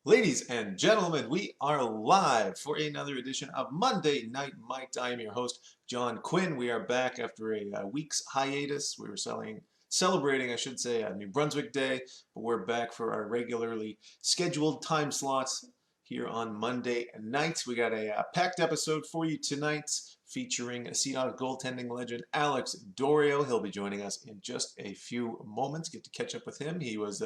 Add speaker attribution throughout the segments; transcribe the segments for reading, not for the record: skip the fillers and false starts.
Speaker 1: Ladies and gentlemen, we are live for another edition of Monday Night Mike. I am your host, John Quinn. We are back after a week's hiatus. We were celebrating, I should say, New Brunswick Day, but we're back for our regularly scheduled time slots here on Monday nights. We got a packed episode for you tonight featuring Sea Dog goaltending legend Alex Dorio. He'll be joining us in just a few moments. Get to catch up with him. He was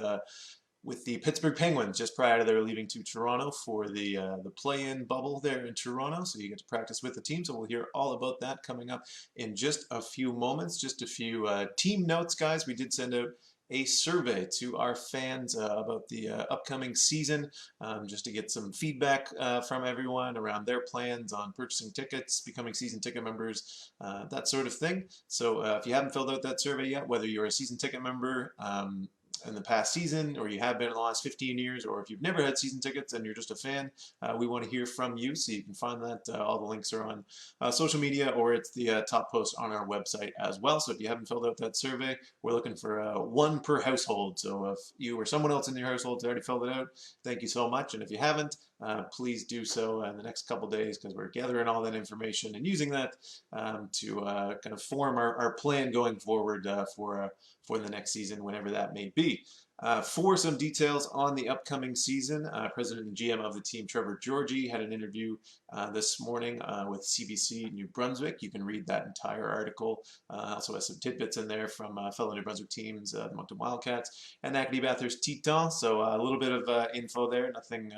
Speaker 1: with the Pittsburgh Penguins just prior to their leaving to Toronto for the play-in bubble there in Toronto. So you get to practice with the team. So we'll hear all about that coming up in just a few moments. Just a few team notes, guys. We did send out a survey to our fans about the upcoming season, just to get some feedback from everyone around their plans on purchasing tickets, becoming season ticket members, that sort of thing. So if you haven't filled out that survey yet, whether you're a season ticket member, in the past season, or you have been in the last 15 years, or if you've never had season tickets and you're just a fan, we want to hear from you. So you can find that. All the links are on social media, or it's the top post on our website as well. So if you haven't filled out that survey, we're looking for one per household. So if you or someone else in your household has already filled it out, thank you so much. And if you haven't, please do so in the next couple days, because we're gathering all that information and using that to kind of form our plan going forward for the next season, whenever that may be. For some details on the upcoming season, President and GM of the team, Trevor Georgie, had an interview this morning with CBC New Brunswick. You can read that entire article. Also has some tidbits in there from fellow New Brunswick teams, the Moncton Wildcats and Acadie Bathurst Titans. So a little bit of info there, nothing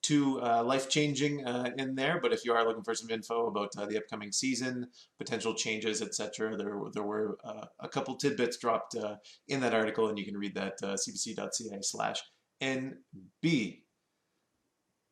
Speaker 1: too life-changing in there, but if you are looking for some info about the upcoming season, potential changes, etc., there were a couple tidbits dropped in that article, and you can read that cbc.ca/NB.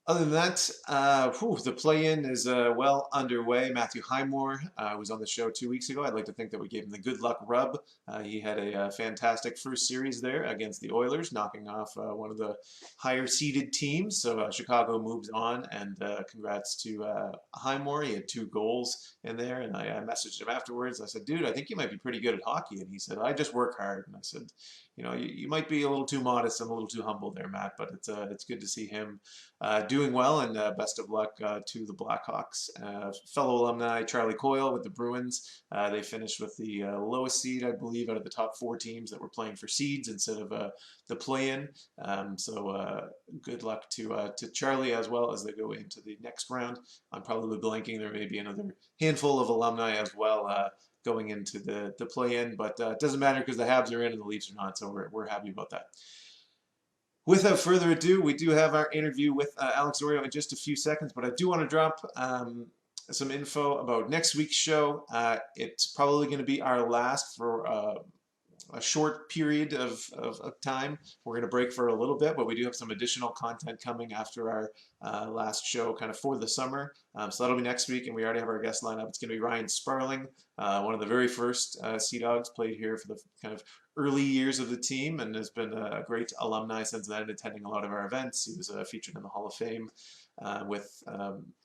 Speaker 1: Other than that, the play-in is well underway. Matthew Highmore was on the show 2 weeks ago. I'd like to think that we gave him the good luck rub. He had a fantastic first series there against the Oilers, knocking off one of the higher-seeded teams. So Chicago moves on, and congrats to Highmore. He had 2 goals in there, and I messaged him afterwards. I said, dude, I think you might be pretty good at hockey. And he said, I just work hard. And I said, you know, you might be a little too modest and a little too humble there, Matt, but it's good to see him doing well, and best of luck to the Blackhawks. Fellow alumni Charlie Coyle with the Bruins. They finished with the lowest seed, I believe, out of the top 4 teams that were playing for seeds instead of the play-in. So good luck to Charlie as well as they go into the next round. I'm probably blanking. There may be another handful of alumni as well going into the play-in, but it doesn't matter because the Habs are in and the Leafs are not, so we're happy about that. Without further ado, we do have our interview with Alex Dorio in just a few seconds, but I do want to drop some info about next week's show. It's probably going to be our last for a short period of time. We're going to break for a little bit, but we do have some additional content coming after our last show kind of for the summer. So that'll be next week, and we already have our guest lineup. It's going to be Ryan Sparling, one of the very first Sea Dogs, played here for the kind of early years of the team and has been a great alumni since then, attending a lot of our events. He was featured in the Hall of Fame with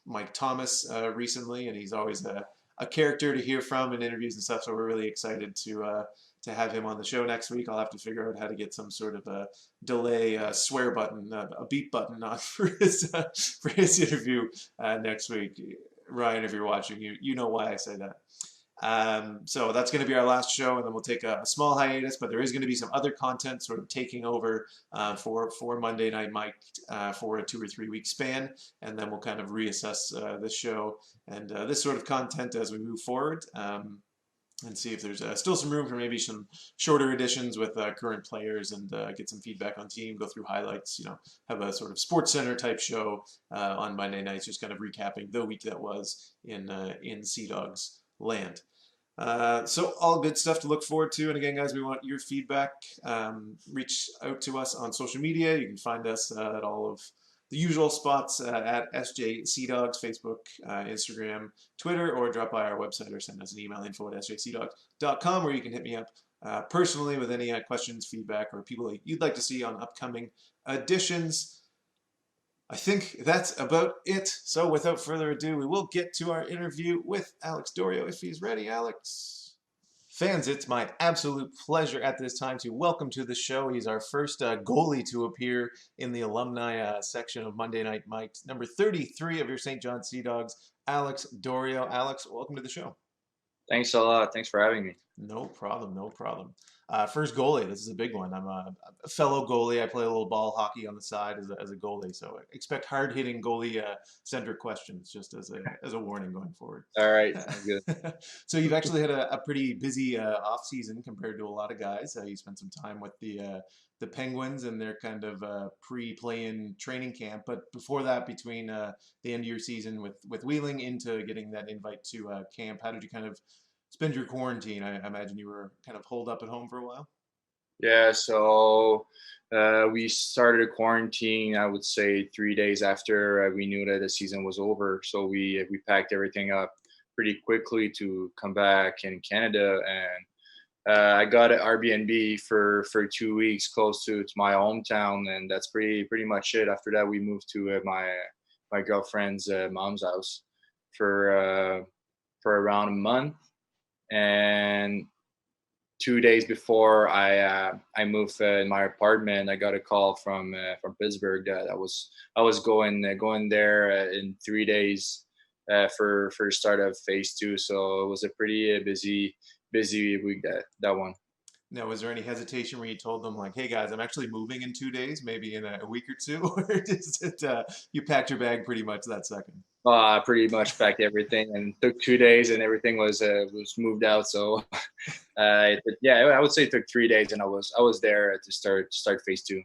Speaker 1: Mike Thomas recently, and he's always a character to hear from in interviews and stuff, so we're really excited to have him on the show next week. I'll have to figure out how to get some sort of a delay swear button, a beep button on for his interview next week. Ryan, if you're watching, you know why I say that. So that's going to be our last show, and then we'll take a small hiatus, but there is going to be some other content sort of taking over for Monday Night Mike for a 2 or 3 week span, and then we'll kind of reassess this show and this sort of content as we move forward. And see if there's still some room for maybe some shorter editions with current players, and get some feedback on team, go through highlights, have a sort of Sports Center type show on Monday nights, just kind of recapping the week that was in Sea Dogs land. So all good stuff to look forward to. And again, guys, we want your feedback. Reach out to us on social media. You can find us at all of the usual spots at SJ Sea Dogs, Facebook, Instagram, Twitter, or drop by our website or send us an email, info@sjcdogs.com, where you can hit me up personally with any questions, feedback, or people that you'd like to see on upcoming editions. I think that's about it. So without further ado, we will get to our interview with Alex Dorio if he's ready. Alex. Fans, it's my absolute pleasure at this time to welcome to the show. He's our first goalie to appear in the alumni section of Monday Night Mike's, number 33 of your St. John Sea Dogs, Alex Dorio. Alex, welcome to the show.
Speaker 2: Thanks a lot. Thanks for having me.
Speaker 1: No problem, no problem. First goalie, this is a big one. I'm a fellow goalie. I play a little ball hockey on the side as a goalie, so expect hard-hitting goalie centric questions just as a warning going forward.
Speaker 2: All right, sounds good.
Speaker 1: So you've actually had a pretty busy off season compared to a lot of guys. You spent some time with the Penguins and their kind of pre-play-in training camp, but before that, between the end of your season with Wheeling into getting that invite to camp, how did you kind of spend your quarantine? I imagine you were kind of holed up at home for a while.
Speaker 2: Yeah, so we started a quarantine, I would say 3 days after we knew that the season was over. So we packed everything up pretty quickly to come back in Canada, and I got an Airbnb for 2 weeks close to my hometown, and that's pretty much it. After that, we moved to my girlfriend's mom's house for for around a month, and 2 days before I moved in my apartment, I got a call from Pittsburgh that I was going there in 3 days for the start of phase two. So it was a pretty busy week that one.
Speaker 1: Now, was there any hesitation where you told them like, "Hey guys, I'm actually moving in 2 days, maybe in a week or two," or is it you packed your bag pretty much that second?
Speaker 2: I pretty much packed everything and took 2 days, and everything was moved out. So yeah, I would say it took 3 days, and I was there to start phase two.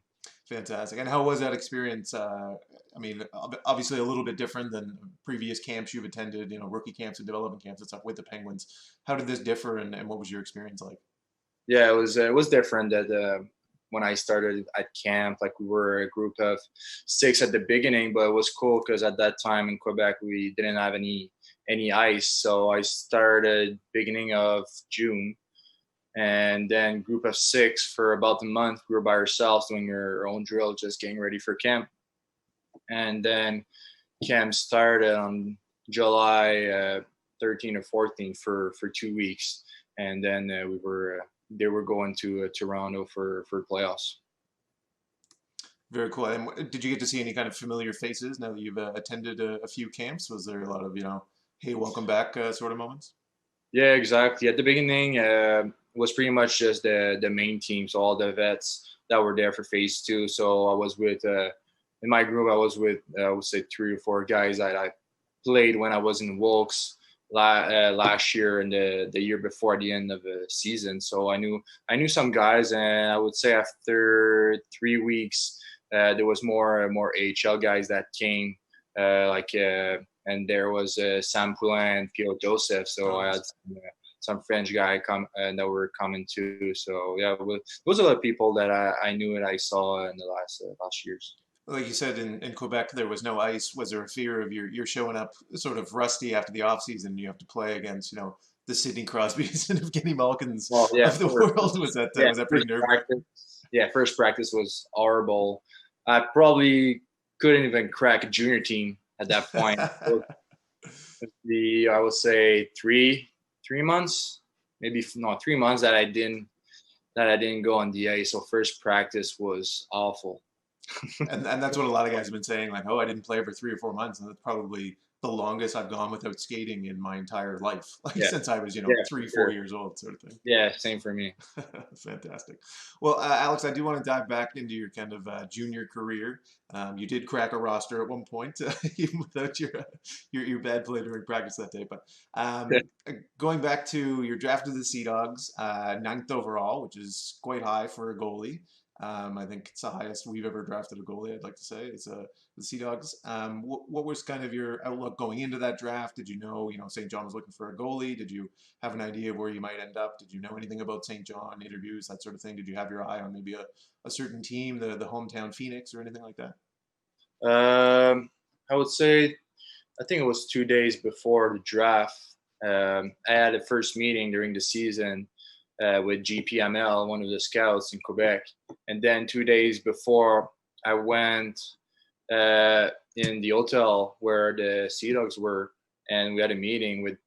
Speaker 1: Fantastic. And how was that experience? I mean, obviously a little bit different than previous camps you've attended, rookie camps and development camps and stuff with the Penguins. How did this differ, and what was your experience like?
Speaker 2: Yeah, it was different that when I started at camp, like we were a group of six at the beginning, but it was cool because at that time in Quebec we didn't have any ice. So I started beginning of June, and then group of six for about a month. We were by ourselves doing our own drill, just getting ready for camp, and then camp started on July 13 or 14 for 2 weeks, and then they were going to Toronto for playoffs.
Speaker 1: Very cool. And did you get to see any kind of familiar faces now that you've attended a few camps? Was there a lot of, hey, welcome back sort of moments?
Speaker 2: Yeah, exactly. At the beginning, was pretty much just the main team, so all the vets that were there for phase two. So I was with in my group, I was with I would say 3 or 4 guys that I played when I was in Wilkes last year and the year before, at the end of the season. So I knew some guys, and I would say after 3 weeks, there was more AHL guys that came, and there was Sam Poulin and Pierre Joseph. So
Speaker 1: Oh,
Speaker 2: I had
Speaker 1: nice.
Speaker 2: some French guy come that were coming too. So yeah, it was a lot of people that I knew and I saw in the last years.
Speaker 1: Like you said, in Quebec, there was no ice. Was there a fear of you're showing up sort of rusty after the off season? You have to play against, the Sidney Crosbys and Evgeny Malkins
Speaker 2: Well, yeah,
Speaker 1: of the world. Was that pretty
Speaker 2: first
Speaker 1: nerve wracking?
Speaker 2: practice. Yeah, first practice was horrible. I probably couldn't even crack a junior team at that point. It was I would say 3 months, maybe no 3 months that I didn't go on the ice. So first practice was awful.
Speaker 1: And that's what a lot of guys have been saying, like, oh, I didn't play for 3 or 4 months, and that's probably the longest I've gone without skating in my entire life, like
Speaker 2: Yeah,
Speaker 1: since I was,
Speaker 2: yeah, for
Speaker 1: three, four
Speaker 2: sure.
Speaker 1: years old, sort of thing.
Speaker 2: Yeah, same for me.
Speaker 1: Fantastic. Well, Alex, I do want to dive back into your kind of junior career. You did crack a roster at one point, even without your bad play during practice that day. But going back to your draft of the Sea Dogs, ninth overall, which is quite high for a goalie. I think it's the highest we've ever drafted a goalie, I'd like to say. It's the Sea Dogs. What was kind of your outlook going into that draft? Did you know, St. John was looking for a goalie? Did you have an idea of where you might end up? Did you know anything about St. John, interviews, that sort of thing? Did you have your eye on maybe a certain team, the hometown Phoenix or anything like that?
Speaker 2: I would say I think it was 2 days before the draft. I had a first meeting during the season with GPML, one of the scouts in Quebec, and then 2 days before I went in the hotel where the Sea Dogs were, and we had a meeting with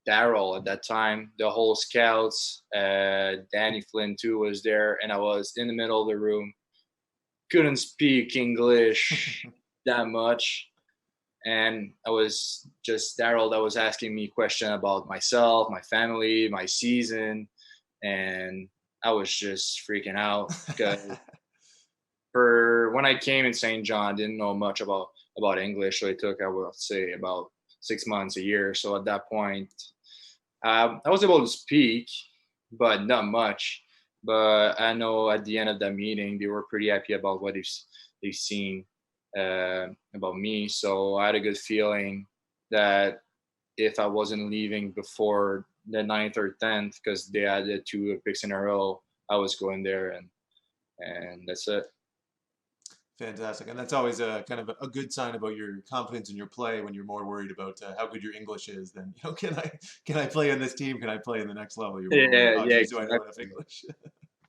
Speaker 2: Daryl at that time, the whole scouts, Danny Flynn too was there, and I was in the middle of the room. Couldn't speak English that much, and I was just Daryl that was asking me questions about myself, my family, my season, and I was just freaking out because for when I came in St. John, I didn't know much about English, so it took I would say about 6 months, a year. So at that point, I was able to speak, but not much. But I know at the end of that meeting, they were pretty happy about what they've seen about me. So I had a good feeling that if I wasn't leaving before the ninth or 10th, because they added 2 picks in a row, I was going there, and that's it.
Speaker 1: Fantastic. And that's always a kind of a good sign about your confidence in your play when you're more worried about how good your English is than, can I play on this team? Can I play in the next level? You're more worried,
Speaker 2: Yeah,
Speaker 1: oh,
Speaker 2: yeah,
Speaker 1: geez, do I know enough
Speaker 2: exactly.
Speaker 1: English?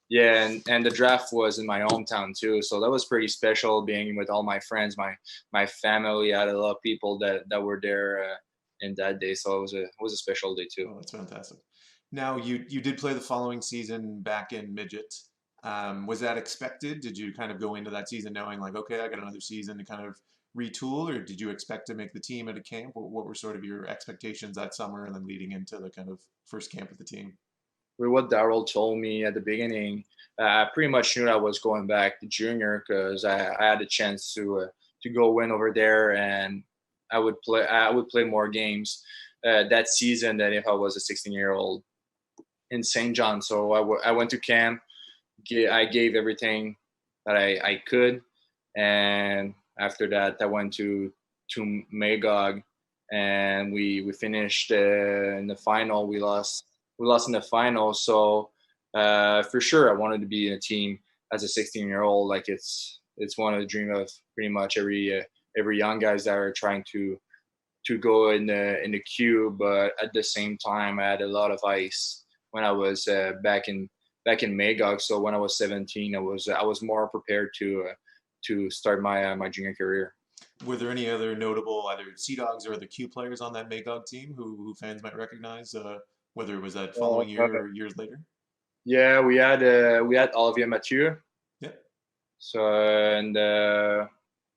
Speaker 2: Yeah, and the draft was in my hometown too, so that was pretty special. Being with all my friends, my family. I had a lot of people that were there in that day, so it was a special day too.
Speaker 1: Oh, that's fantastic. Now, you did play the following season back in midget. Was that expected? Did you kind of go into that season knowing like, okay, I got another season to kind of retool, or did you expect to make the team at a camp? What were sort of your expectations that summer and then leading into the kind of first camp with the team?
Speaker 2: With what Daryl told me at the beginning, I pretty much knew I was going back to junior because I had a chance to go win over there, and I would play more games that season than if I was a 16-year-old in St. John. So I went to camp. I gave everything that I could, and after that, I went to Magog, and we finished in the final. We lost in the final, so for sure, I wanted to be in a team as a 16-year-old. Like it's one of the dream of pretty much every young guys that are trying to go in the queue. But at the same time, I had a lot of ice when I was back in Magog. So when I was 17, I was more prepared to start my junior career.
Speaker 1: Were there any other notable either Sea Dogs or other Q players on that Magog team who fans might recognize, whether it was that following
Speaker 2: Uh,
Speaker 1: year or years later?
Speaker 2: yeah, we had Olivier Mathieu.
Speaker 1: Yeah,
Speaker 2: So and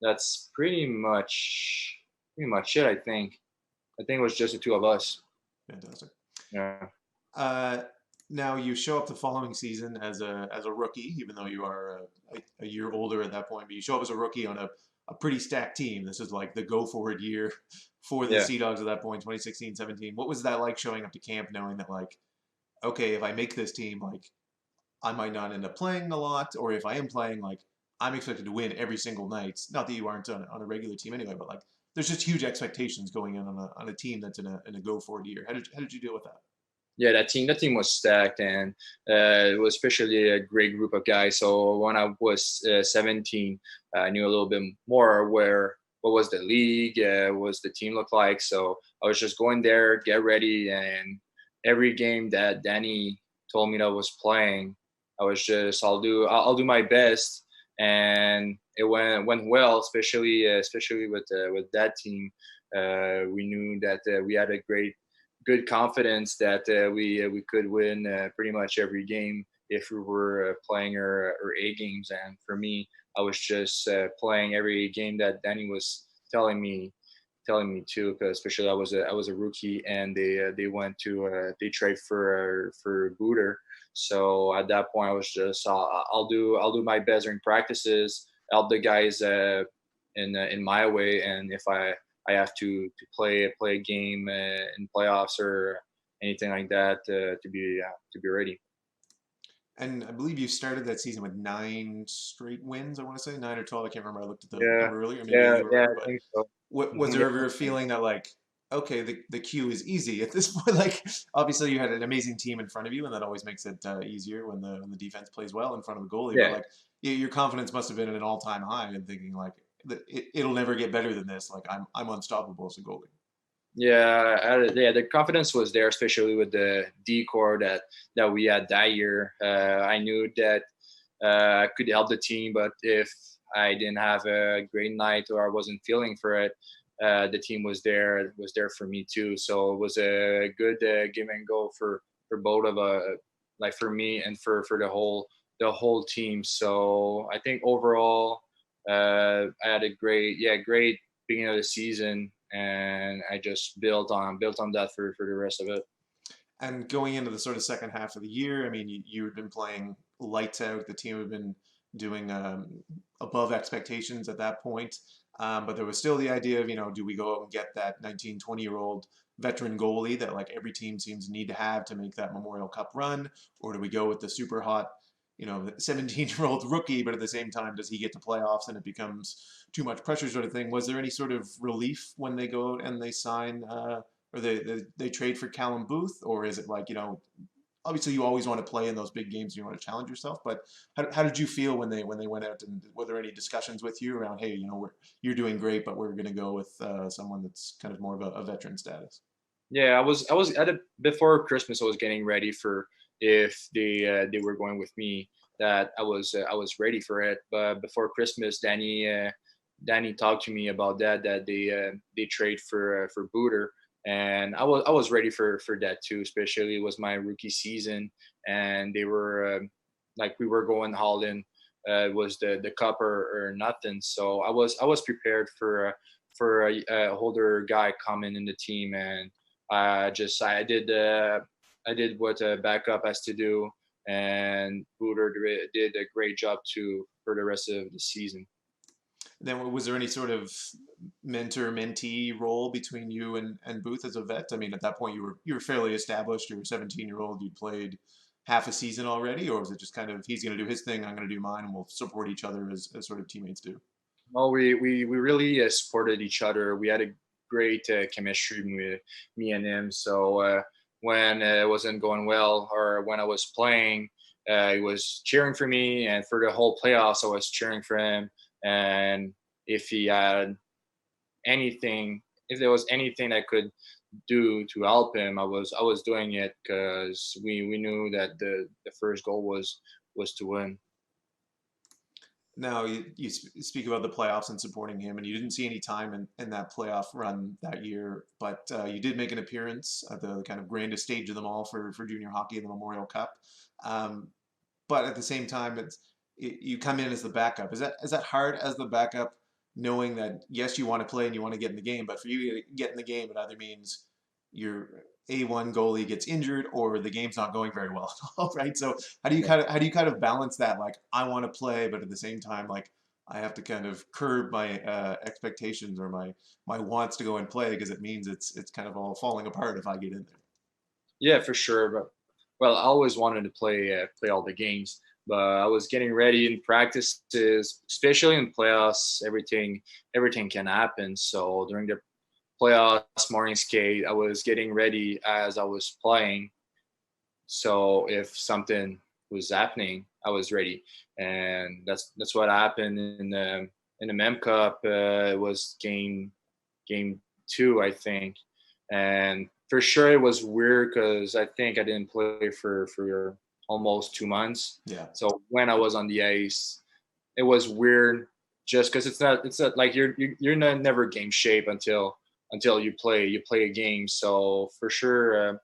Speaker 2: that's pretty much it. I think it was just the two of us.
Speaker 1: fantastic.
Speaker 2: Yeah.
Speaker 1: Uh, Now you show up the following season as a rookie, even though you are a year older at that point. But you show up as a rookie on a pretty stacked team. This is like the go forward year for the
Speaker 2: Yeah.
Speaker 1: Sea Dogs at that point, 2016, 17. What was that like showing up to camp knowing that like, okay, if I make this team, like I might not end up playing a lot, or if I am playing, like I'm expected to win every single night. Not that you aren't on a regular team anyway, but like there's just huge expectations going in on a team that's in a go forward year. How did you deal with that?
Speaker 2: Yeah, that team was stacked, and it was especially a great group of guys. So when I was 17, I knew a little bit more where what was the league, what was the team look like. So I was just going there, get ready, and every game that Danny told me that I was playing, I was just I'll do my best, and it went well, especially with that team. We knew that we had a good confidence that we could win pretty much every game if we were playing our A games. And for me, I was just playing every game that Danny was telling me to, because especially I was a rookie, and they trade for Booter. So at that point, I was just I'll do my best during practices, help the guys in my way, and if I have to play a game in playoffs or anything like that to be ready.
Speaker 1: And I believe you started that season with 9 straight wins. I want to say 9 or 12. I can't remember. I looked at the
Speaker 2: Yeah,
Speaker 1: number earlier. Maybe
Speaker 2: yeah,
Speaker 1: you
Speaker 2: yeah.
Speaker 1: remember.
Speaker 2: I
Speaker 1: But
Speaker 2: think so.
Speaker 1: was
Speaker 2: Mhm,
Speaker 1: there ever a
Speaker 2: yeah.
Speaker 1: feeling that like, okay, the queue is easy at this point? Like, obviously you had an amazing team in front of you, and that always makes it easier when the defense plays well in front of the goalie. But
Speaker 2: Yeah,
Speaker 1: like, your confidence must have been at an all time high, and thinking like, it'll never get better than this. Like, I'm unstoppable as a goalie.
Speaker 2: yeah. The confidence was there, especially with the decor that we had that year. I knew that I could help the team, but if I didn't have a great night or I wasn't feeling for it, the team was there for me too. So it was a good give and go for both of like for me and for the whole team. So I think overall, I had a great beginning of the season, and I just built on that for the rest of it.
Speaker 1: And going into the sort of second half of the year, I mean, you had been playing lights out. The team had been doing above expectations at that point. But there was still the idea of, do we go out and get that 19, 20-year-old veteran goalie that like every team seems to need to have to make that Memorial Cup run? Or do we go with the super hot, 17-year-old rookie, but at the same time, does he get to playoffs and it becomes too much pressure sort of thing? Was there any sort of relief when they go out and they sign or they trade for Callum Booth, or is it like obviously you always want to play in those big games, you want to challenge yourself, but how did you feel when they went out, and were there any discussions with you around, hey, you're doing great, but we're going to go with someone that's kind of more of a veteran status?
Speaker 2: Yeah, I was at it before Christmas. I was getting ready for if they were going with me. That I was ready for it. But before Christmas, Danny talked to me about that they trade for Booter, and I was ready for that too. Especially it was my rookie season, and they were like we were going all in. It was the cup or nothing. So I was prepared for a older guy coming in the team, and I did what a backup has to do, and Booter did a great job too for the rest of the season.
Speaker 1: Then was there any sort of mentor mentee role between you and Booth as a vet? I mean, at that point you were fairly established. You were a 17-year-old. You'd played half a season already, or was it just kind of he's going to do his thing, I'm going to do mine, and we'll support each other as sort of teammates do?
Speaker 2: Well, we really supported each other. We had a great chemistry with me and him. So when it wasn't going well or when I was playing, he was cheering for me, and for the whole playoffs, I was cheering for him. And if he had anything, if there was anything I could do to help him, I was doing it because we knew that the first goal was to win.
Speaker 1: Now you speak about the playoffs and supporting him, and you didn't see any time in that playoff run that year, but you did make an appearance at the kind of grandest stage of them all for junior hockey, the Memorial Cup. Um, but at the same time, you come in as the backup. Is that hard as the backup, knowing that yes, you want to play and you want to get in the game, but for you to get in the game, it either means your A1 goalie gets injured or the game's not going very well at all, right? So how do you kind of balance that? Like I want to play, but at the same time, like I have to kind of curb my expectations or my wants to go and play because it means it's kind of all falling apart if I get in there.
Speaker 2: Yeah, for sure. But well, I always wanted to play all the games, but I was getting ready in practices, especially in playoffs. Everything can happen. So during the playoffs morning skate, I was getting ready as I was playing. So if something was happening, I was ready, and that's what happened in the Mem Cup. It was game 2, I think, and for sure it was weird because I think I didn't play for almost 2 months.
Speaker 1: Yeah.
Speaker 2: So when I was on the ice, it was weird just because it's not like you're not never game shape until you play a game. So for sure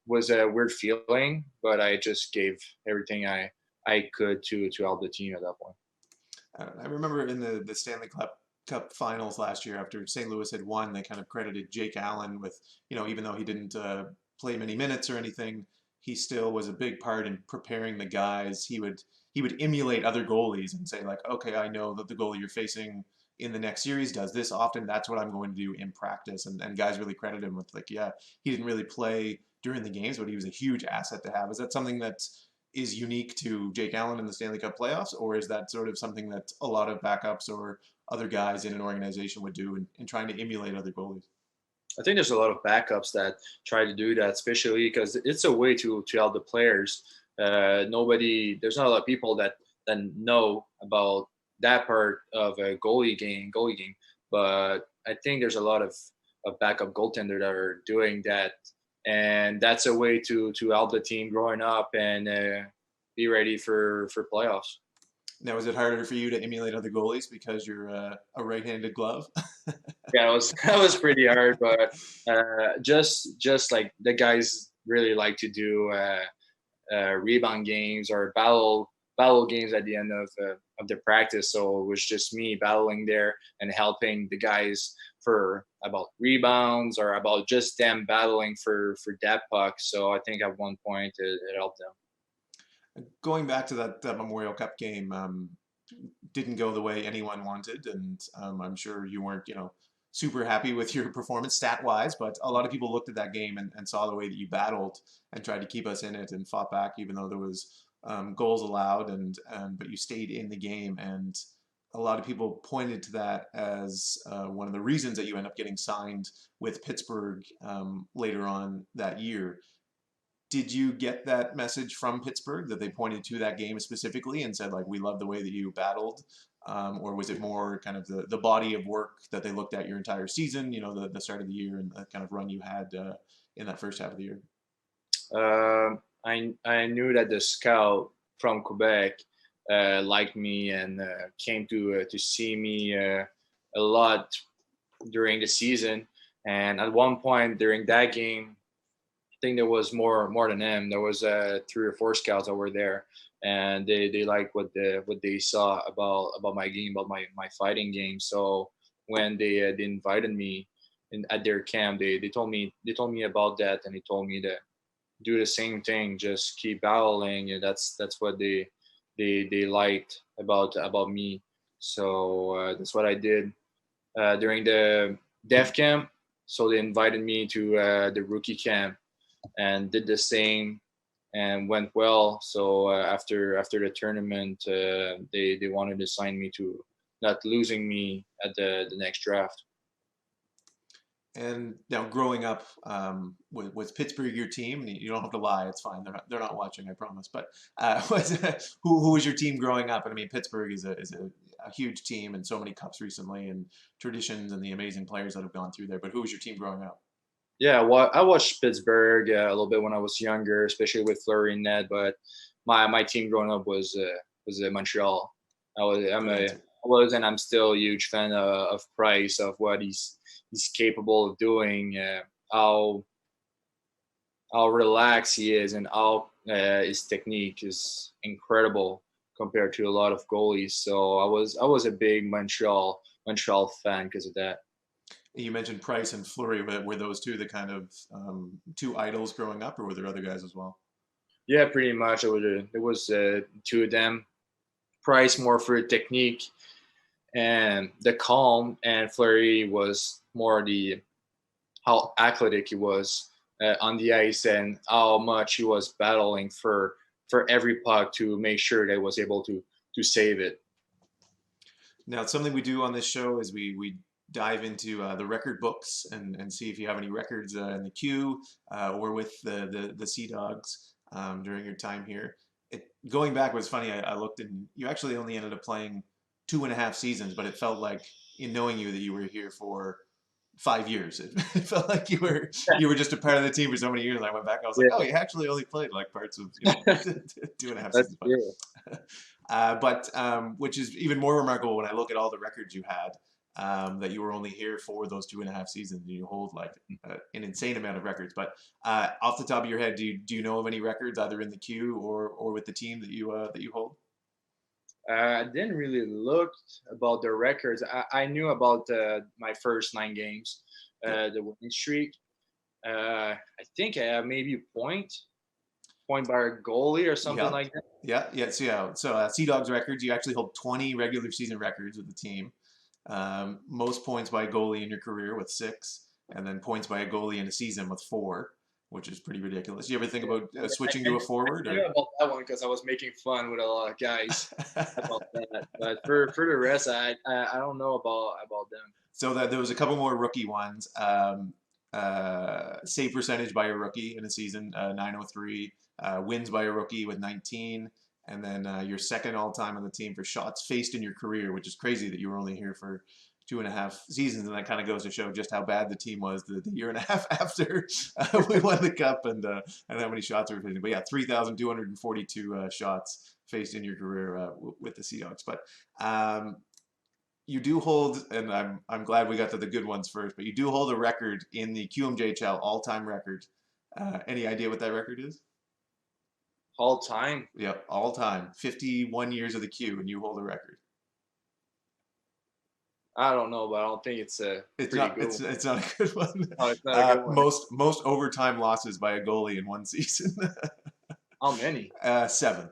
Speaker 2: was a weird feeling, but I just gave everything I could to help the team at that point.
Speaker 1: I remember in the Stanley Cup Finals last year, after St. Louis had won, they kind of credited Jake Allen with, even though he didn't play many minutes or anything, he still was a big part in preparing the guys. He would emulate other goalies and say like, okay, I know that the goalie you're facing in the next series does this often. That's what I'm going to do in practice. And guys really credit him with like, yeah, he didn't really play during the games, but he was a huge asset to have. Is that something that is unique to Jake Allen in the Stanley Cup playoffs, or is that sort of something that a lot of backups or other guys in an organization would do in trying to emulate other goalies?
Speaker 2: I think there's a lot of backups that try to do that, especially because it's a way to help the players. There's not a lot of people that know about that part of a goalie game. But I think there's a lot of backup goaltender that are doing that, and that's a way to help the team growing up and be ready for playoffs.
Speaker 1: Now, is it harder for you to emulate other goalies because you're a right-handed glove?
Speaker 2: Yeah, it was that was pretty hard, but just like the guys really like to do rebound games or battle games at the end of the practice. So it was just me battling there and helping the guys for about rebounds or about just them battling for that puck. So I think at one point it helped them.
Speaker 1: Going back to that Memorial Cup game, didn't go the way anyone wanted, and I'm sure you weren't, super happy with your performance stat wise. But a lot of people looked at that game and saw the way that you battled and tried to keep us in it and fought back, even though there was goals allowed, and but you stayed in the game. And a lot of people pointed to that as one of the reasons that you end up getting signed with Pittsburgh later on that year. Did you get that message from Pittsburgh that they pointed to that game specifically and said, like, we love the way that you battled? Or was it more kind of the body of work that they looked at your entire season, the start of the year and the kind of run you had in that first half of the year?
Speaker 2: I knew that the scout from Quebec liked me and came to see me a lot during the season. And at one point during that game, I think there was more than him. There was 3 or 4 scouts that were there, and they liked what they saw about my game, about my fighting game. So when they invited me at their camp, they told me about that, and they told me to do the same thing, just keep battling, and that's what they liked about me. So that's what I did during the dev camp. So they invited me to the rookie camp and did the same and went well. So after the tournament, they wanted to sign me to not losing me at the next draft.
Speaker 1: And now, growing up with Pittsburgh, your team, and you don't have to lie, it's fine. They're not watching, I promise. But who was your team growing up? And I mean, Pittsburgh is a huge team, and so many cups recently, and traditions, and the amazing players that have gone through there. But who was your team growing up?
Speaker 2: Yeah, well, I watched Pittsburgh a little bit when I was younger, especially with Fleury and Ned. But my team growing up was Montreal.
Speaker 1: Good
Speaker 2: I
Speaker 1: answer.
Speaker 2: was and I'm still a huge fan of Price, of what he's capable of doing, how how relaxed he is, and how his technique is incredible compared to a lot of goalies. So I was a big Montreal fan because of that.
Speaker 1: You mentioned Price and Fleury. Were those two the kind of two idols growing up, or were there other guys as well?
Speaker 2: Yeah, pretty much. There was 2 of them. Price more for technique and the calm, and Fleury was more the how athletic he was on the ice and how much he was battling for every puck to make sure that he was able to save it.
Speaker 1: Now, something we do on this show is we dive into the record books and see if you have any records in the queue or with the Sea Dogs during your time here. Going back was funny. I looked and you actually only ended up playing 2.5 seasons, but it felt like in knowing you that you were here for 5 years. It felt like you were just a part of the team for so many years. And I went back. I was like, oh,
Speaker 2: Yeah,
Speaker 1: he actually only played like parts of 2.5
Speaker 2: that's
Speaker 1: seasons. But
Speaker 2: true.
Speaker 1: which is even more remarkable when I look at all the records you had. That you were only here for those 2.5 seasons, and you hold like an insane amount of records. But off the top of your head, do you know of any records either in the queue or with the team that you hold?
Speaker 2: I didn't really look about the records. I knew about my first 9 games,
Speaker 1: Yep.
Speaker 2: the winning streak. I think I have maybe point by a goalie or something
Speaker 1: Yep.
Speaker 2: like that.
Speaker 1: Yeah. Yeah. So Sea Dogs records. You actually hold 20 regular season records with the team. Most points by a goalie in your career with 6, and then points by a goalie in a season with 4, which is pretty ridiculous. You ever think about switching to a
Speaker 2: I
Speaker 1: forward
Speaker 2: knew
Speaker 1: or?
Speaker 2: about that one because I was making fun with a lot of guys about that. But for the rest, I don't know about them.
Speaker 1: So that there was a couple more rookie ones. Save percentage by a rookie in a season, 903. Wins by a rookie with 19. And then your second all time on the team for shots faced in your career, which is crazy that you were only here for 2.5 seasons. And that kind of goes to show just how bad the team was the year and a half after we won the cup and how many shots we were facing. But yeah, 3,242 shots faced in your career with the Seahawks. But you do hold, and I'm glad we got to the good ones first, but you do hold a record in the QMJHL all-time record. Any idea what that record is?
Speaker 2: All time.
Speaker 1: Yep, all time. 51 years of the Q, and you hold a record.
Speaker 2: I don't know, but I don't think it's a
Speaker 1: It's
Speaker 2: pretty
Speaker 1: not.
Speaker 2: good one.
Speaker 1: It's not a good one.
Speaker 2: No, it's not a good one.
Speaker 1: Most overtime losses by a goalie in one season.
Speaker 2: How many?
Speaker 1: Seven.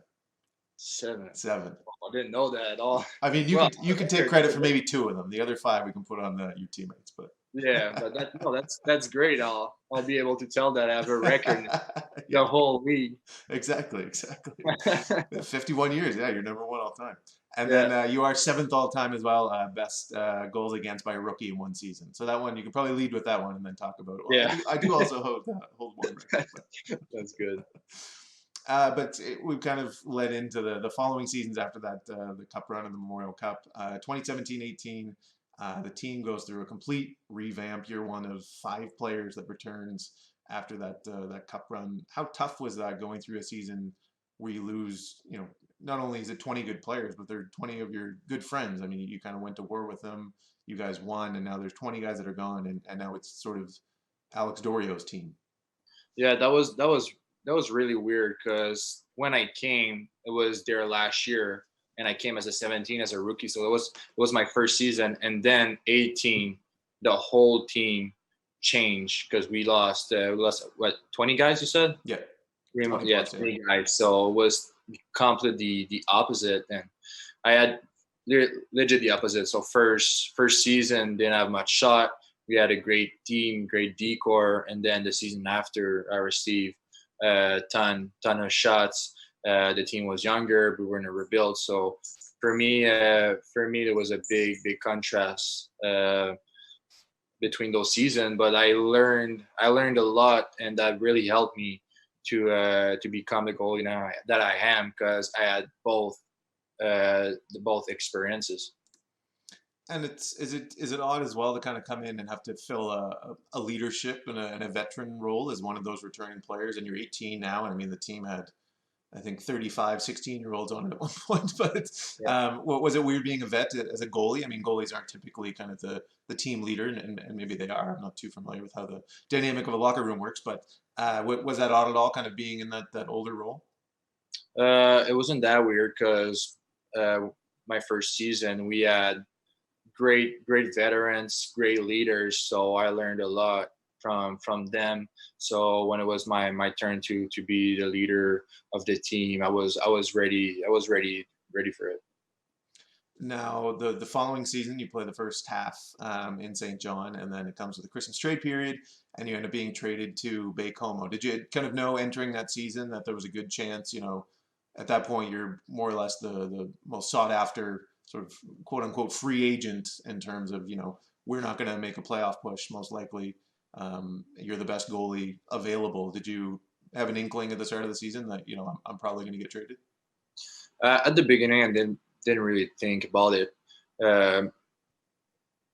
Speaker 2: 7.
Speaker 1: Seven.
Speaker 2: I didn't know that at all.
Speaker 1: I mean,
Speaker 2: Well,
Speaker 1: you can take credit for maybe two of them. The other five we can put on your teammates, but
Speaker 2: yeah, but that's great. I'll be able to tell that I have a record in
Speaker 1: yeah,
Speaker 2: the whole league.
Speaker 1: exactly. 51 years, yeah, you're number one all time. And
Speaker 2: Yeah,
Speaker 1: then you are seventh all time as well, best goals against by a rookie in one season. So that one you could probably lead with that one and then talk about. Well,
Speaker 2: yeah,
Speaker 1: I do also hold one record,
Speaker 2: that's good.
Speaker 1: we've kind of led into the following seasons after that, the Cup run of the Memorial Cup. 2017-18, the team goes through a complete revamp. You're one of five players that returns after that Cup run. How tough was that going through a season where you lose, not only is it 20 good players, but they're 20 of your good friends. I mean, you kind of went to war with them. You guys won, and now there's 20 guys that are gone, and now it's sort of Alex Dorio's team.
Speaker 2: Yeah, that was really weird because when I came, it was their last year, and I came as a 17 as a rookie, so it was my first season, and then 18, the whole team changed because we lost what 20 guys you said.
Speaker 1: Yeah,
Speaker 2: Three
Speaker 1: 20
Speaker 2: yeah,
Speaker 1: plus, yeah.
Speaker 2: 20 guys. So it was completely the opposite. And I had legit the opposite. So first season didn't have much shot. We had a great team, great decor, and then the season after I received a ton of shots. The team was younger. We were in a rebuild. So for me, there was a big contrast between those seasons. But I learned a lot, and that really helped me to become the goalie now that I am because I had both experiences.
Speaker 1: And is it odd as well to kind of come in and have to fill a leadership and a veteran role as one of those returning players, and you're 18 now, and I mean the team had I think 35 16-year-olds on it at one point, but
Speaker 2: Yeah.
Speaker 1: what was it weird being a vet as a goalie? I mean, goalies aren't typically kind of the team leader, and maybe they are. I'm not too familiar with how the dynamic of a locker room works, but was that odd at all, kind of being in that older role?
Speaker 2: It wasn't that weird because uh, my first season we had great veterans, great leaders. So I learned a lot from them. So when it was my turn to be the leader of the team, I was ready. I was ready for it.
Speaker 1: Now, the following season, you play the first half in St. John, and then it comes with the Christmas trade period, and you end up being traded to Baie-Comeau. Did you kind of know entering that season that there was a good chance, at that point, you're more or less the most sought after sort of quote unquote free agent in terms of, we're not going to make a playoff push, most likely. You're the best goalie available. Did you have an inkling at the start of the season that, I'm probably going to get traded?
Speaker 2: At the beginning, I didn't really think about it. Um,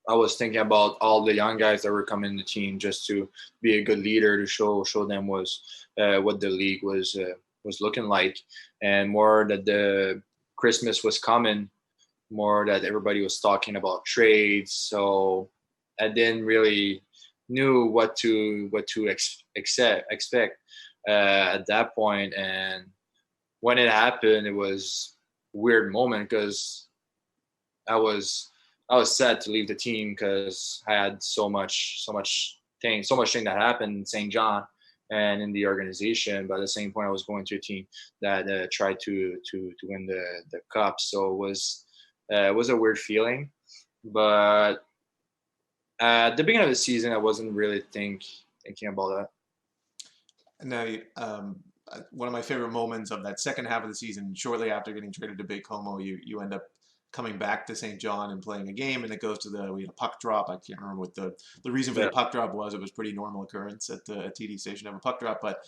Speaker 2: I was thinking about all the young guys that were coming in the team just to be a good leader to show them what the league was looking like, and more that the Christmas was coming, more that everybody was talking about trades. So I didn't really knew what to expect at that point, and when it happened, it was a weird moment because I was I was sad to leave the team because I had so much thing that happened in St. John and in the organization. But at the same point, I was going to a team that tried to win the cup, so it was a weird feeling. But at the beginning of the season, I wasn't really thinking about that.
Speaker 1: Now, one of my favorite moments of that second half of the season, shortly after getting traded to Baie-Comeau, you end up coming back to St. John and playing a game, and it goes to we had a puck drop. I can't remember what the reason for the
Speaker 2: Yeah.
Speaker 1: puck drop was. It was pretty normal occurrence at the TD station to have a puck drop, but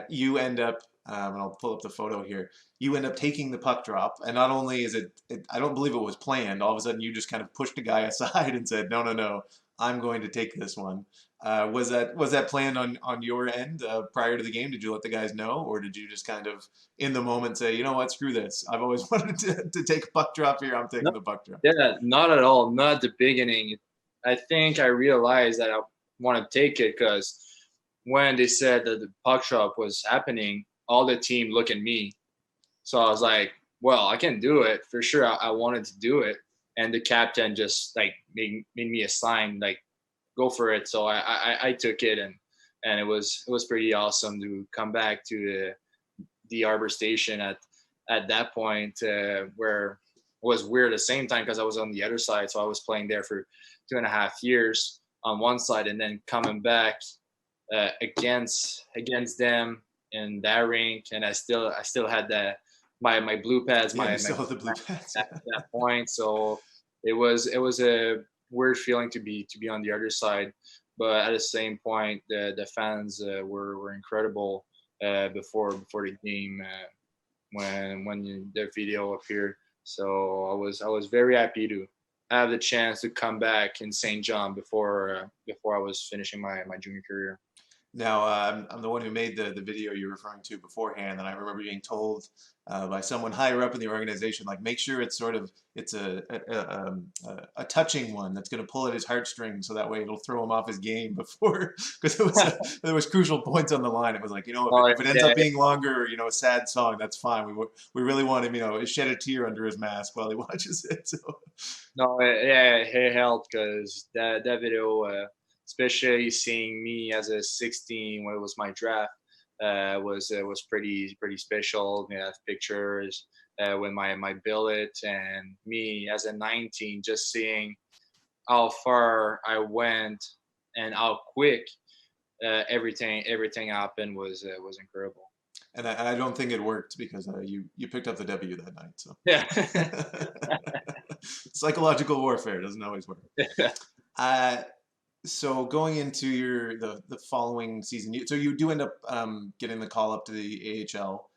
Speaker 1: you end up, and I'll pull up the photo here. You end up taking the puck drop, and not only is I don't believe it was planned. All of a sudden, you just kind of pushed a guy aside and said, "No, no, no. I'm going to take this one. Was that planned on your end prior to the game? Did you let the guys know, or did you just kind of in the moment say, you know what, screw this. I've always wanted to take a puck drop here. I'm
Speaker 2: No,
Speaker 1: taking the puck drop.
Speaker 2: yeah, not at all. Not at the beginning. I think I realized that I want to take it because when they said that the puck drop was happening, all the team looked at me. So I was like, well, I can do it for sure. I wanted to do it, and the captain just like made me a sign like go for it. So I took it, and it was pretty awesome to come back to the Arbor Station at that point where it was weird at the same time because I was on the other side. So I was playing there for 2.5 years on one side, and then coming back against them in that rink, and I still had my blue pads,
Speaker 1: Yeah, you
Speaker 2: my
Speaker 1: still have the blue pads.
Speaker 2: at that point. So it was a weird feeling to be on the other side, but at the same point, the fans were incredible before the game when the video appeared. So I was very happy to have the chance to come back in St. John before I was finishing my junior career.
Speaker 1: Now, I'm the one who made the video you're referring to beforehand, and I remember being told by someone higher up in the organization, like, make sure it's sort of it's a touching one that's going to pull at his heartstrings, so that way it'll throw him off his game before, because there was crucial points on the line. It was like,
Speaker 2: Oh
Speaker 1: if it ends
Speaker 2: yeah,
Speaker 1: up being longer, or, a sad song, that's fine. We really want him, shed a tear under his mask while he watches it. So
Speaker 2: no, yeah, it helped because that video, especially seeing me as a 16 when it was my draft, was pretty special. We have pictures with my billet and me as a 19, just seeing how far I went and how quick everything happened was incredible.
Speaker 1: and I don't think it worked because you picked up the W that night. So
Speaker 2: Yeah.
Speaker 1: psychological warfare doesn't always work. Uh, so going into the following season, so you do end up getting the call up to the AHL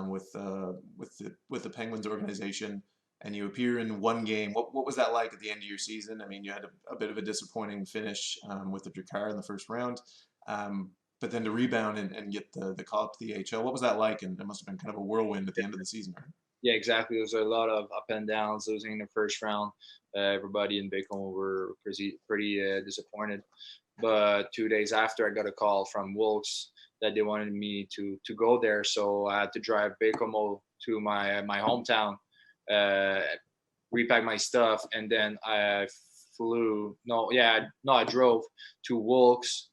Speaker 1: with the Penguins organization, and you appear in one game. What was that like at the end of your season? I mean, you had a bit of a disappointing finish with the Drakkar in the first round, um, but then to rebound and get the call up to the AHL. What was that like? And it must have been kind of a whirlwind at the end of the season, right?
Speaker 2: Yeah, exactly. There was a lot of up and downs losing in the first round. Everybody in Bacon were pretty disappointed. But 2 days after, I got a call from Wilkes that they wanted me to go there. So I had to drive Bacomo to my hometown, uh, repack my stuff, and then I flew. No, yeah, no, I drove to Wilkes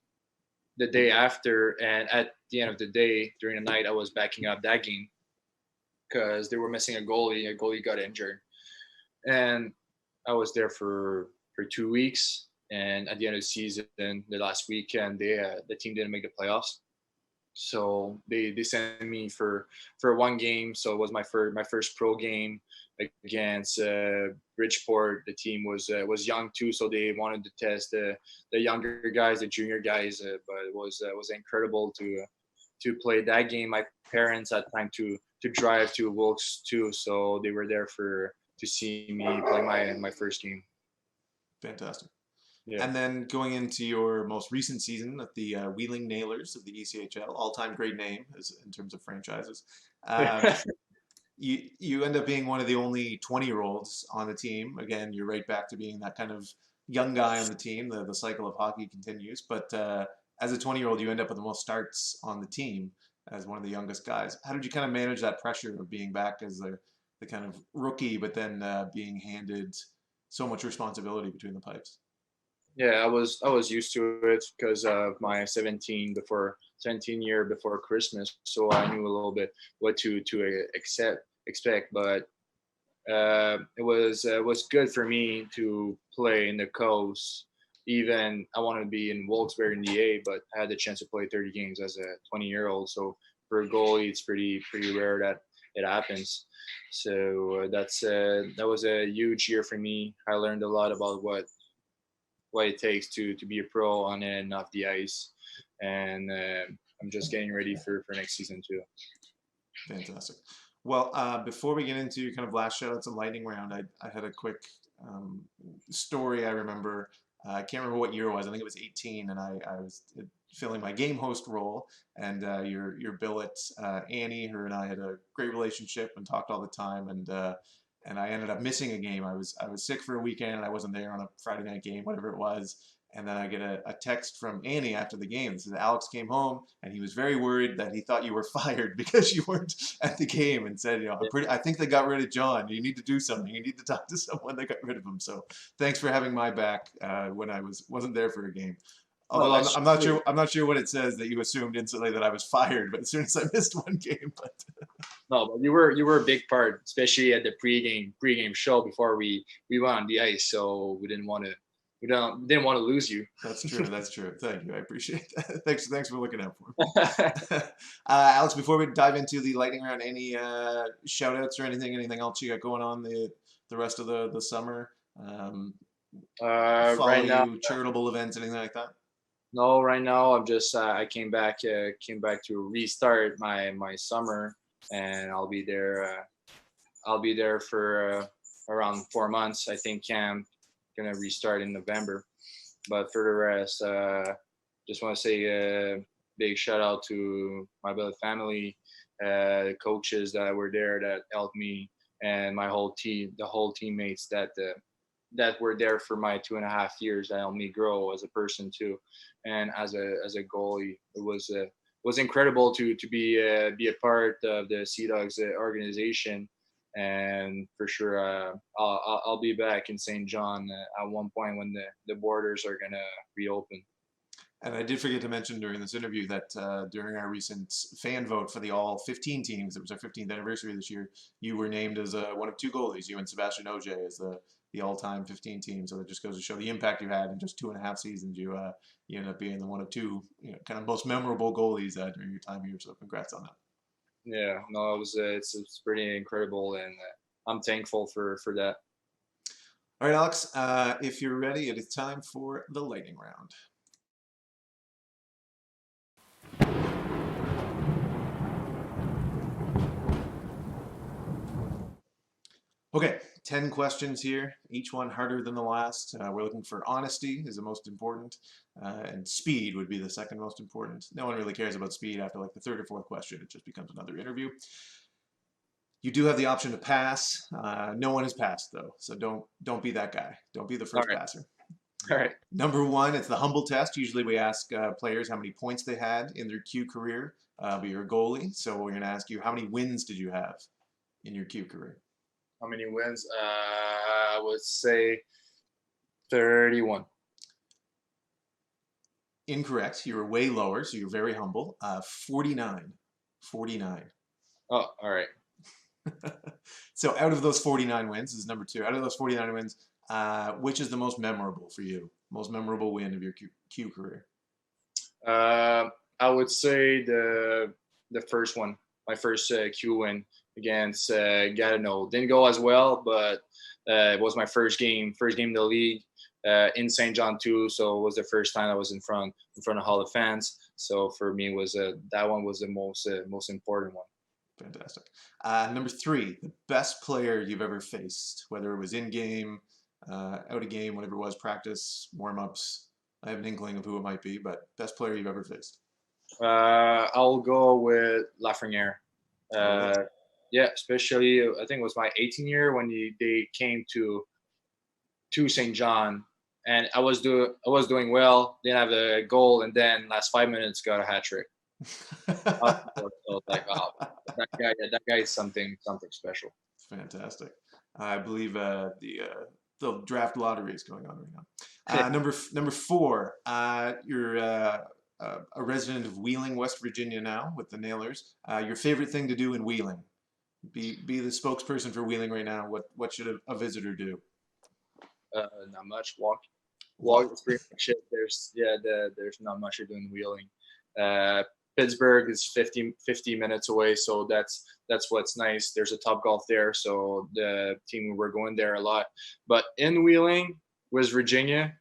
Speaker 2: the day after, and at the end of the day, during the night, I was backing up that game because they were missing a goalie. A goalie got injured, and I was there for 2 weeks. And at the end of the season, the last weekend, the team didn't make the playoffs, so they sent me for one game. So it was my first pro game against Bridgeport. The team was young too, so they wanted to test the younger guys, the junior guys. But it was incredible to play that game. My parents had time to drive to Wilkes too, so they were there for to see me play my first game.
Speaker 1: Fantastic.
Speaker 2: Yeah.
Speaker 1: And then going into your most recent season at the Wheeling Nailers of the ECHL, all-time great name in terms of franchises. Um, you end up being one of the only 20-year-olds on the team. Again, you're right back to being that kind of young guy on the team. The cycle of hockey continues. But as a 20-year-old, you end up with the most starts on the team as one of the youngest guys. How did you kind of manage that pressure of being back as the kind of rookie, but then being handed so much responsibility between the pipes?
Speaker 2: Yeah, I was used to it because of my 17 year before Christmas, so I knew a little bit what to expect. But it was good for me to play in the coast. Even I wanted to be in Wilkes-Barre in the A, but I had the chance to play 30 games as a 20-year-old. So for a goalie, it's pretty rare that it happens. So that was a huge year for me. I learned a lot about what it takes to be a pro on and off the ice, and I'm just getting ready for next season too.
Speaker 1: Fantastic. Well, before we get into your kind of last shoutouts and lightning round, I had a quick story I remember. I can't remember what year it was. I think it was 18, and I was filling my game host role. And your billet, Annie, her and I had a great relationship and talked all the time. And I ended up missing a game. I was sick for a weekend, and I wasn't there on a Friday night game, whatever it was. And then I get a text from Annie after the game. It says Alex came home and he was very worried that he thought you were fired because you weren't at the game, and said, I think they got rid of John. You need to do something. You need to talk to someone that got rid of him. So thanks for having my back when I wasn't there for a game.
Speaker 2: No,
Speaker 1: Although
Speaker 2: that's
Speaker 1: I'm not
Speaker 2: true.
Speaker 1: sure what it says that you assumed instantly that I was fired, but as soon as I missed one game, but
Speaker 2: No, but you were a big part, especially at the pregame show before we went on the ice. So we didn't want to lose you.
Speaker 1: that's true. That's true. Thank you. I appreciate that. Thanks for looking out for me. Alex, before we dive into the lightning round, any shout outs or anything else you got going on the rest of the summer? Follow
Speaker 2: Right now,
Speaker 1: you, charitable events, anything like that?
Speaker 2: no, right now I'm just I came back to restart my summer, and I'll be there for around 4 months. I think camp gonna restart in November. But for the rest, just want to say a big shout out to my beloved family, the coaches that were there that helped me, and my whole team, the whole teammates that were there for my 2.5 years that helped me grow as a person too, and as a goalie. It was incredible to be a part of the Sea Dogs organization, and for sure I'll be back in St. John at one point when the borders are gonna reopen.
Speaker 1: And I did forget to mention during this interview that during our recent fan vote for the all 15 teams, it was our 15th anniversary this year, you were named as one of two goalies, you and Sebastian Oje, as the all-time 15 team. So that just goes to show the impact you had in just 2.5 seasons. You ended up being the one of two, kind of most memorable goalies during your time here. So congrats on that.
Speaker 2: Yeah, no, it's pretty incredible, and I'm thankful for that.
Speaker 1: All right, Alex, if you're ready, it is time for the lightning round. Okay, 10 questions here, each one harder than the last. We're looking for honesty is the most important, and speed would be the second most important. No one really cares about speed after like the third or fourth question. It just becomes another interview. You do have the option to pass. No one has passed though, so don't be that guy. Don't be the
Speaker 2: All
Speaker 1: first
Speaker 2: right,
Speaker 1: passer.
Speaker 2: all right.
Speaker 1: Number one, it's the humble test. Usually we ask players how many points they had in their Q career, but you're a goalie, so we're going to ask you how many wins did you have in your Q career?
Speaker 2: How many wins? I would say 31.
Speaker 1: Incorrect. You were way lower, so you're very humble. 49. 49.
Speaker 2: Oh, all right.
Speaker 1: So out of those 49 wins, this is number two. Out of those 49 wins, which is the most memorable for you? Most memorable win of your Q career?
Speaker 2: I would say the first one, my first Q win against Gatineau. Didn't go as well, but it was my first game in the league in St. John too. So it was the first time I was in front of Hall of Fans. So for me, that one was the most important one.
Speaker 1: Fantastic. Number three, the best player you've ever faced, whether it was in game, out of game, whatever it was, practice, warm ups. I have an inkling of who it might be, but best player you've ever faced.
Speaker 2: I'll go with Lafreniere.
Speaker 1: Oh, really?
Speaker 2: Yeah, especially I think it was my 18 year when they came to St. John, and I was doing well. Didn't have a goal, and then last 5 minutes got a hat trick. I was like, oh, that guy is something special.
Speaker 1: Fantastic. I believe the draft lottery is going on right now. Number four, you're a resident of Wheeling, West Virginia now with the Nailers. Your favorite thing to do in Wheeling? Be the spokesperson for Wheeling right now. What should a visitor do?
Speaker 2: Not much. Walk
Speaker 1: Walk.
Speaker 2: is pretty much it. There's not much to do in Wheeling. Uh, Pittsburgh is 50 minutes away, so that's what's nice. There's a Top Golf there, so the team we're going there a lot. But in Wheeling, West Virginia,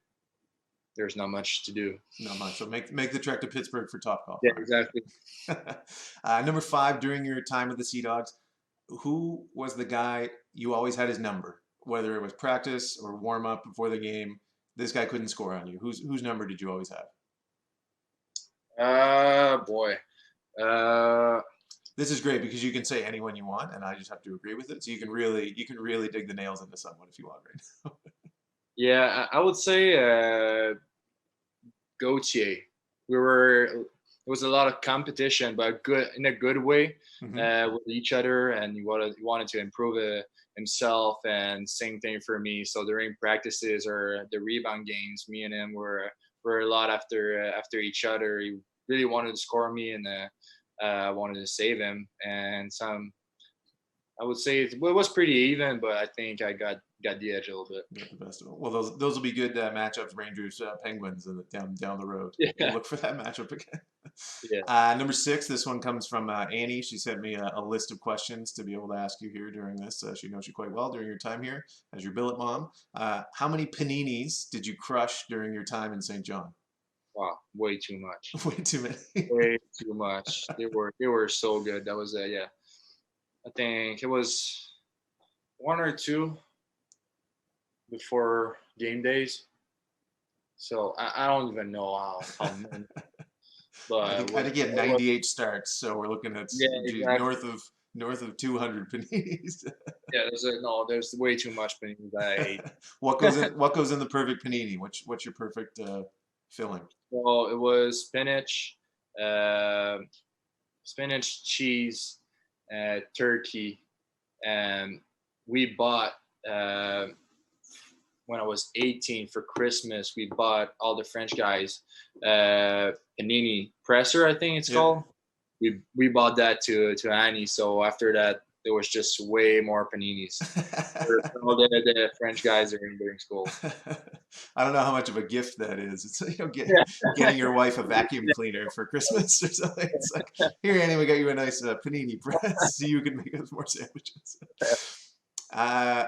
Speaker 2: there's not much to do.
Speaker 1: Not much. So make the trek to Pittsburgh for Top Golf.
Speaker 2: Yeah, exactly.
Speaker 1: Number five, during your time with the Sea Dogs, who was the guy you always had his number, whether it was practice or warm up before the game? This guy couldn't score on you. Whose number did you always have?
Speaker 2: Boy. Uh,
Speaker 1: This is great because you can say anyone you want, and I just have to agree with it. So you can really dig the nails into someone if you want right now.
Speaker 2: yeah, I would say Gautier. We were It was a lot of competition, but good in a good way
Speaker 1: Hmm.
Speaker 2: with each other, and he wanted to improve himself. And same thing for me. So during practices or the rebound games, me and him were a lot after each other. He really wanted to score me, and I wanted to save him. And some I would say it was pretty even, but I think I got the edge a little bit.
Speaker 1: Got the best of them. Well, those will be good matchups, Rangers Penguins, and down the road. We'll
Speaker 2: Yeah,
Speaker 1: look for that matchup again.
Speaker 2: yeah.
Speaker 1: Number six, this one comes from Annie. She sent me a list of questions to be able to ask you here during this. She knows you quite well during your time here as your billet mom. How many paninis did you crush during your time in St. John?
Speaker 2: Wow, way too much.
Speaker 1: Way too many.
Speaker 2: Way too much. They were so good. That was yeah. I think it was one or two before game days. So I don't even know how many,
Speaker 1: I
Speaker 2: but
Speaker 1: think I think he had
Speaker 2: it was
Speaker 1: 98 starts, so we're looking at
Speaker 2: yeah,
Speaker 1: geez,
Speaker 2: exactly.
Speaker 1: north of 200 paninis.
Speaker 2: Yeah, there's way too much things that I ate.
Speaker 1: What goes in the perfect panini? What's your perfect filling?
Speaker 2: So it was uh, spinach, cheese, turkey, and we bought uh, when I was 18 for Christmas. We bought all the French guys panini presser, I think it's
Speaker 1: Yeah.
Speaker 2: called. We bought that to Annie. So after that, there was just way more paninis for all the French guys that are in during school.
Speaker 1: I don't know how much of a gift that is. It's
Speaker 2: Yeah,
Speaker 1: getting your wife a vacuum cleaner for Christmas or something. It's like, here, Annie, we got you a nice panini press so you can make us more sandwiches. Uh,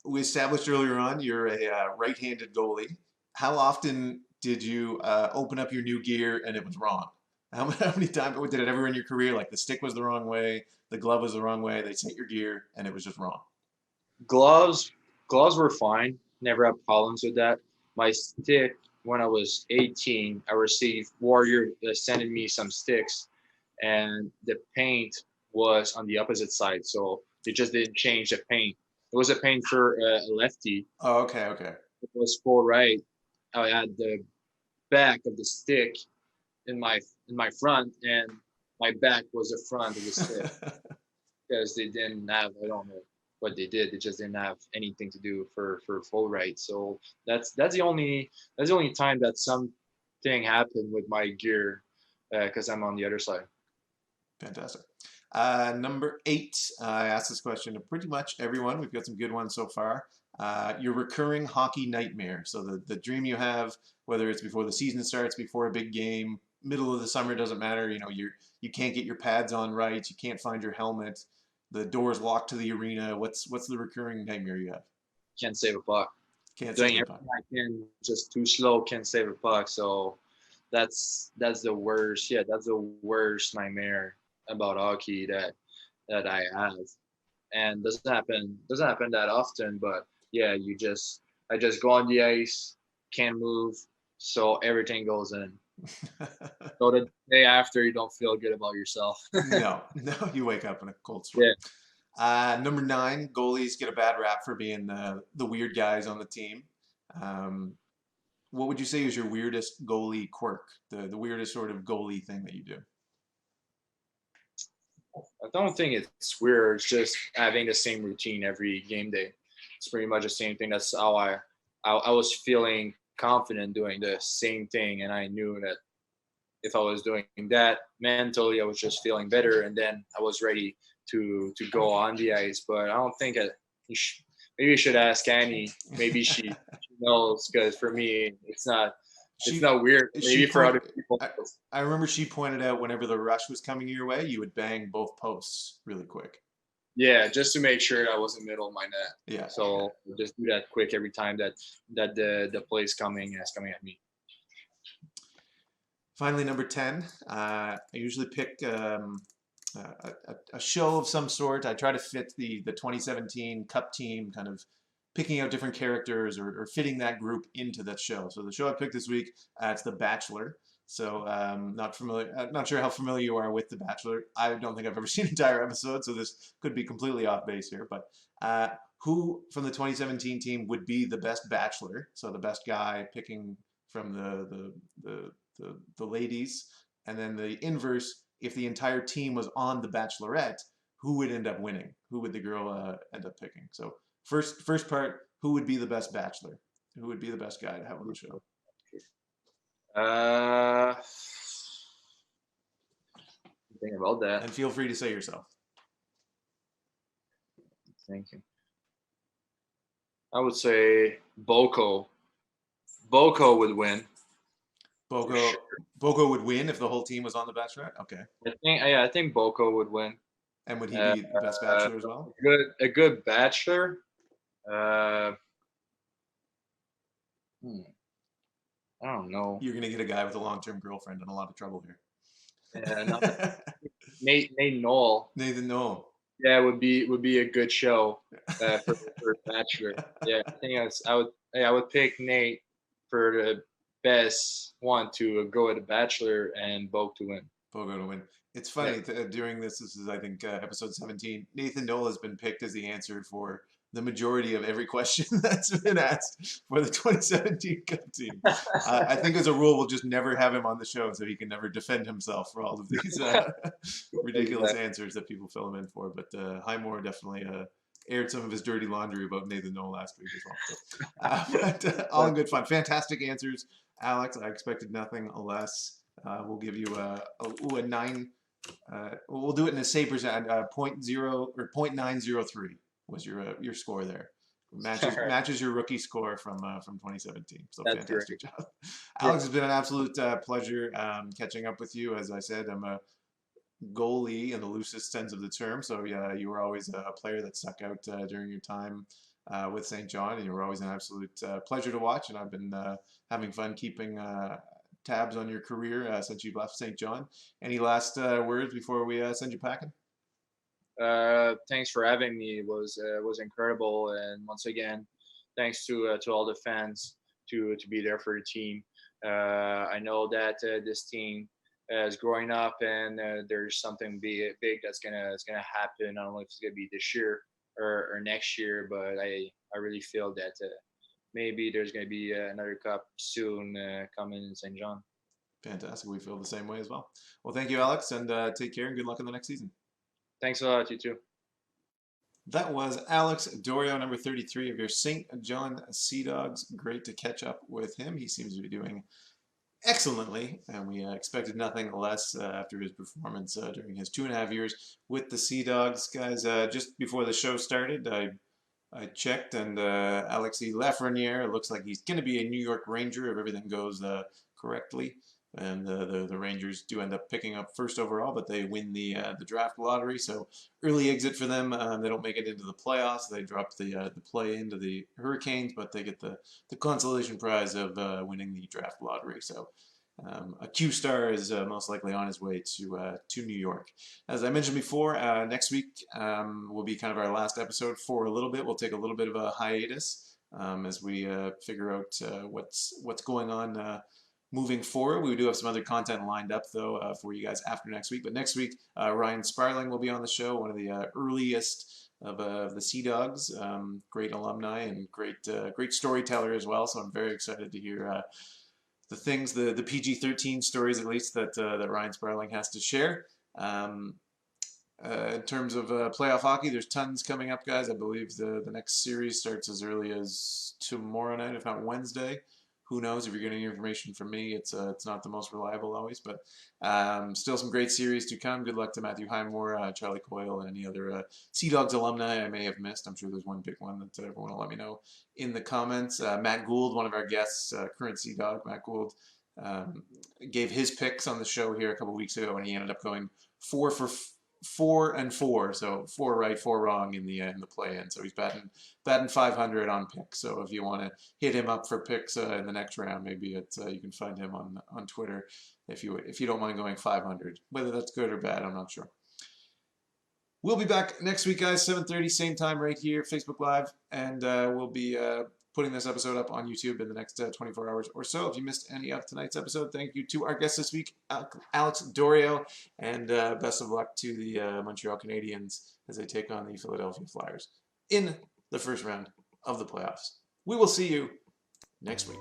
Speaker 1: we established earlier on you're a right-handed goalie. How often did you open up your new gear and it was wrong? How many times did it ever in your career? Like the stick was the wrong way, the glove was the wrong way, they set your gear and it was just wrong.
Speaker 2: gloves gloves were fine. Never had problems with that. My stick, when I was 18, I received Warrior sending me some sticks, and the paint was on the opposite side, so they just didn't change the paint. It was a paint for a lefty.
Speaker 1: Oh, okay, okay.
Speaker 2: It was full right. I had the back of the stick in my front, and my back was the front of the stick because they didn't have, I don't know what they did. They just didn't have anything to do for full right. So that's the only time that something happened with my gear because I'm on the other side.
Speaker 1: Fantastic. Number eight, I asked this question to pretty much everyone. We've got some good ones so far. Your recurring hockey nightmare. So the dream you have, whether it's before the season starts, before a big game, middle of the summer, doesn't matter. You can't get your pads on right. You can't find your helmet. The door's locked to the arena. What's the recurring nightmare you have?
Speaker 2: Can't save a puck.
Speaker 1: Can't save
Speaker 2: Doing
Speaker 1: the puck.
Speaker 2: everything I can, just too slow. Can't save a puck. So that's the worst. Yeah, that's the worst nightmare about hockey that I have, and doesn't happen that often. But yeah, I just go on the ice, can't move, so everything goes in. So the day after, you don't feel good about yourself.
Speaker 1: No, no, you wake up in a cold sweat.
Speaker 2: Yeah,
Speaker 1: Number nine, goalies get a bad rap for being the weird guys on the team. Um, what would you say is your weirdest goalie quirk? The weirdest sort of goalie thing that you do?
Speaker 2: I don't think it's weird. It's just having the same routine every game day. It's pretty much the same thing. That's how I was feeling confident doing the same thing, and I knew that if I was doing that mentally, I was just feeling better, and then I was ready to go on the ice. But I don't think maybe you should ask Annie. Maybe she knows, because for me, it's
Speaker 1: she
Speaker 2: not weird.
Speaker 1: she
Speaker 2: Maybe for
Speaker 1: point.
Speaker 2: other people,
Speaker 1: I, I remember she pointed out whenever the rush was coming your way, you would bang both posts really quick.
Speaker 2: yeah, just to make sure that I was in the middle of my net.
Speaker 1: Yeah, yeah.
Speaker 2: So just do that quick every time that the play is coming at me.
Speaker 1: Finally, number 10. I usually pick a show of some sort. I try to fit the 2017 Cup team kind of picking out different characters or fitting that group into that show. So the show I picked this week, it's The Bachelor. So not familiar, not sure how familiar you are with The Bachelor. I don't think I've ever seen an entire episode, so this could be completely off base here. But who from the 2017 team would be the best Bachelor? So the best guy picking from the ladies, and then the inverse. If the entire team was on The Bachelorette, who would end up winning? Who would the girl end up picking? So first part, who would be the best Bachelor? Who would be the best guy to have on the show?
Speaker 2: Uh, think about that.
Speaker 1: And feel free to say yourself.
Speaker 2: Thank you. I would say Boko. Boko would win.
Speaker 1: Boko Boko would win if the whole team was on The Bachelorette. Okay.
Speaker 2: I think Boko would win.
Speaker 1: And would he be the best Bachelor as well?
Speaker 2: A good Bachelor. I don't know.
Speaker 1: You're gonna get a guy with a long-term girlfriend in a lot of trouble here.
Speaker 2: Nate Noel.
Speaker 1: Nathan Noel.
Speaker 2: Yeah, would be a good show for Bachelor. Yeah, I think I would pick Nate for the best one to go at the Bachelor and Bo to win.
Speaker 1: Bogo to win. It's funny during this is I think episode 17. Nathan Noel has been picked as the answer for the majority of every question that's been asked for the 2017 Cup team. I think as a rule, we'll just never have him on the show so he can never defend himself for all of these ridiculous answers that people fill him in for. But Highmore definitely aired some of his dirty laundry about Nathan Noel last week as well. So, but all in good fun. Fantastic answers, Alex. I expected nothing less. We'll give you a 9. We'll do it in a Sabres at 0.0 or 0.903 was your score there. Matches your rookie score from 2017. So that's fantastic job. Alex, it's been an absolute pleasure catching up with you. As I said, I'm a goalie in the loosest sense of the term. So yeah, you were always a player that stuck out during your time with St. John, and you were always an absolute pleasure to watch. And I've been having fun keeping tabs on your career since you left St. John. Any last words before we send you packing?
Speaker 2: Thanks for having me. It was incredible, and once again, thanks to all the fans to be there for the team. I know that this team is growing up, and there's something big that's gonna happen. I don't know if it's gonna be this year or next year, but I really feel that maybe there's gonna be another cup soon coming in St. John.
Speaker 1: Fantastic. We feel the same way as well. Well, thank you, Alex, and take care and good luck in the next season.
Speaker 2: Thanks a lot, you too.
Speaker 1: That was Alex Dorio, number 33 of your St. John Sea Dogs. Great to catch up with him. He seems to be doing excellently, and we expected nothing less after his performance during his 2.5 years with the Sea Dogs. Guys, just before the show started, I checked, and Alexis Lafreniere looks like he's going to be a New York Ranger if everything goes correctly. And the Rangers do end up picking up first overall, but they win the draft lottery. So early exit for them. They don't make it into the playoffs. They drop the play into the Hurricanes, but they get the consolation prize of winning the draft lottery. So a Q star is most likely on his way to New York. As I mentioned before, next week will be kind of our last episode for a little bit. We'll take a little bit of a hiatus as we figure out what's going on. Moving forward, we do have some other content lined up, though, for you guys after next week. But next week, Ryan Sparling will be on the show, one of the earliest of the Sea Dogs. Great alumni and great storyteller as well. So I'm very excited to hear the things, the PG-13 stories, at least, that Ryan Sparling has to share. In terms of playoff hockey, there's tons coming up, guys. I believe the next series starts as early as tomorrow night, if not Wednesday. Who knows? If you're getting information from me, it's not the most reliable always, but still some great series to come. Good luck to Matthew Highmore, Charlie Coyle, and any other Sea Dogs alumni I may have missed. I'm sure there's one big one that everyone will let me know in the comments. Matt Gould, one of our guests, current Sea Dog, Matt Gould, gave his picks on the show here a couple weeks ago, and he ended up going 4 for 4 and 4, so 4 right, 4 wrong in the play-in. So he's batting 500 on picks. So if you want to hit him up for picks in the next round, maybe you can find him on Twitter if you don't mind going 500. Whether that's good or bad, I'm not sure. We'll be back next week, guys, 7:30, same time right here, Facebook Live, and we'll be putting this episode up on YouTube in the next 24 hours or so. If you missed any of tonight's episode, thank you to our guest this week, Alex Dorio, and best of luck to the Montreal Canadiens as they take on the Philadelphia Flyers in the first round of the playoffs. We will see you next week.